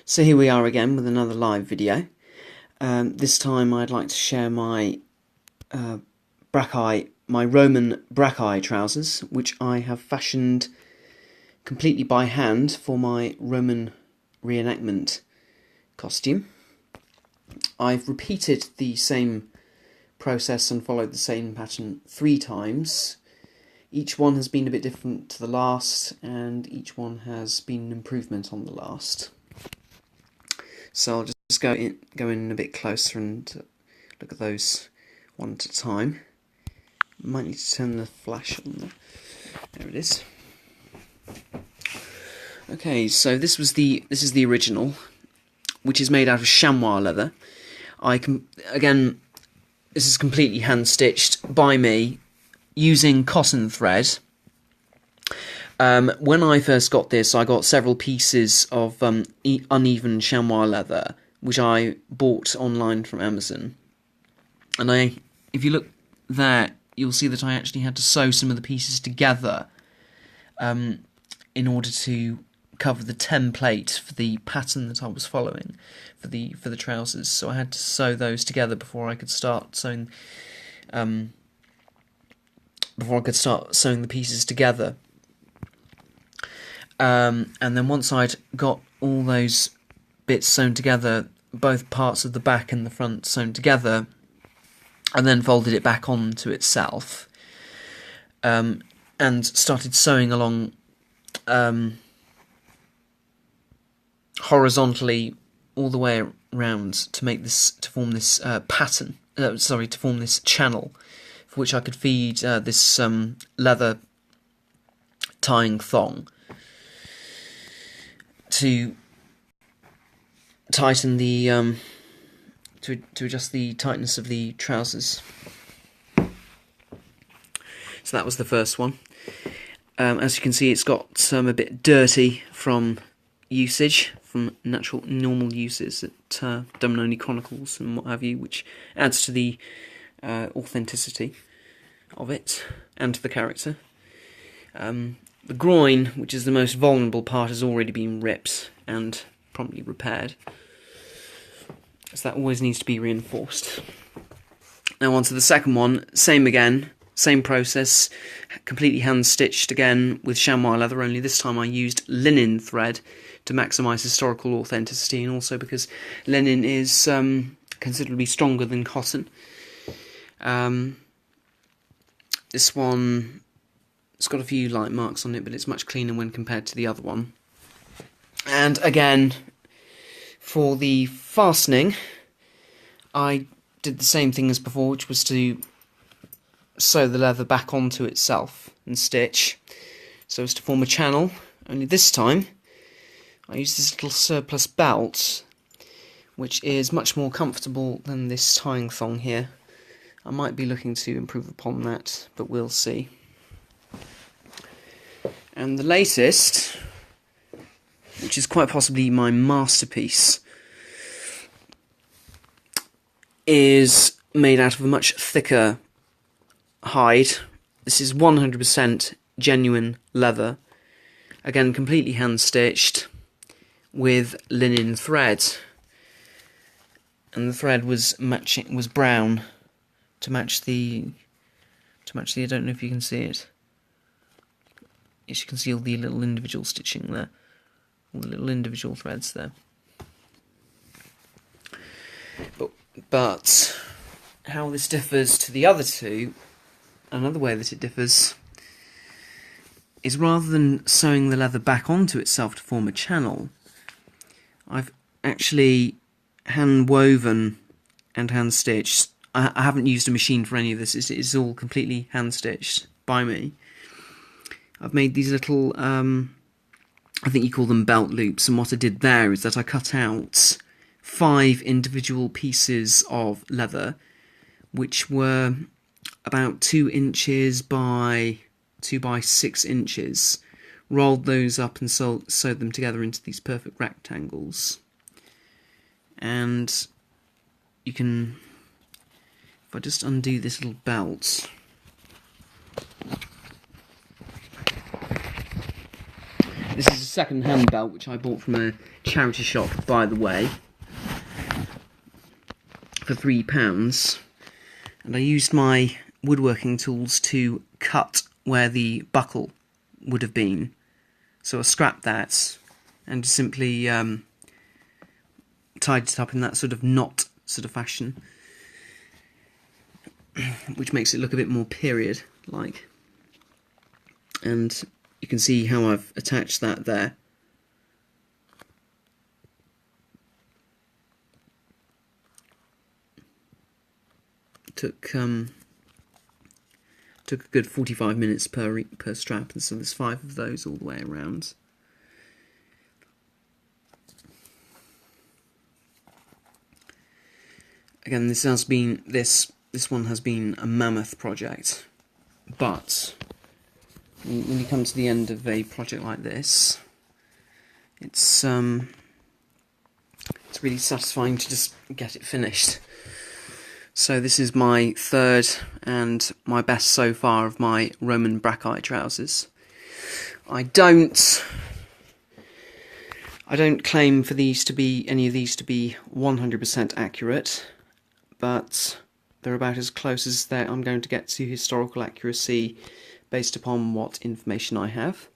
So here we are again with another live video. This time I'd like to share my my Roman Braccae trousers, which I have fashioned completely by hand for my Roman reenactment costume. I've repeated the same process and followed the same pattern 3 times. Each one has been a bit different to the last, and each one has been an improvement on the last. So I'll just go in a bit closer and look at those one at a time. Might need to turn the flash on there. There it is. Okay, so this is the original, which is made out of chamois leather. This is completely hand stitched by me using cotton thread. When I first got this, I got several pieces of uneven chamois leather, which I bought online from Amazon. And if you look there, you'll see that I actually had to sew some of the pieces together in order to cover the template for the pattern that I was following for the trousers. So I had to sew those together before I could start sewing. Before I could start sewing the pieces together. And then once I'd got all those bits sewn together, both parts of the back and the front sewn together, and then folded it back onto itself, and started sewing along horizontally all the way around to form this pattern. To form this channel, for which I could feed this leather tying thong to tighten the to adjust the tightness of the trousers. So that was the first one. As you can see, it's got a bit dirty from usage, from normal uses at Dumb and Only Chronicles and what have you, which adds to the authenticity of it and to the character. The groin, which is the most vulnerable part, has already been ripped and promptly repaired, so that always needs to be reinforced. Now on to the second one. Same again, same process, completely hand stitched again with chamois leather, only this time I used linen thread to maximise historical authenticity, and also because linen is considerably stronger than cotton. This one, it's got a few light marks on it, but it's much cleaner when compared to the other one. And again, for the fastening, I did the same thing as before, which was to sew the leather back onto itself and stitch so as to form a channel. Only this time I used this little surplus belt, which is much more comfortable than this tying thong here. I might be looking to improve upon that, but we'll see. And the latest, which is quite possibly my masterpiece, is made out of a much thicker hide. This is 100% genuine leather. Again, completely hand-stitched with linen thread. And the thread was brown to match the I don't know if you can see it. Yes, you can see all the little individual stitching there, all the little individual threads there. But how this differs to the other two, another way that it differs, is rather than sewing the leather back onto itself to form a channel, I've actually hand woven and hand stitched. I haven't used a machine for any of this. It's all completely hand stitched by me. I've made these little, I think you call them belt loops, and what I did there is that I cut out 5 individual pieces of leather, which were about 2 inches by 2 by 6 inches, rolled those up and sewed them together into these perfect rectangles. And you can, if I just undo this little belt, This is a second-hand belt which I bought from a charity shop, by the way, for £3, and I used my woodworking tools to cut where the buckle would have been. So I scrapped that and just simply tied it up in that sort of knot sort of fashion, which makes it look a bit more period-like. And you can see how I've attached that there. Took a good 45 minutes per strap, and so there's 5 of those all the way around. Again, this one has been a mammoth project, but when you come to the end of a project like this, it's really satisfying to just get it finished. So this is my third and my best so far of my Roman Braccae trousers. I don't claim for any of these to be 100% accurate, but they're about as close as I'm going to get to historical accuracy based upon what information I have.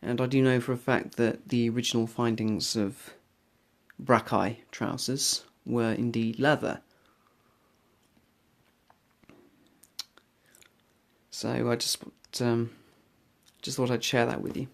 And I do know for a fact that the original findings of Braccae trousers were indeed leather. So I just thought I'd share that with you.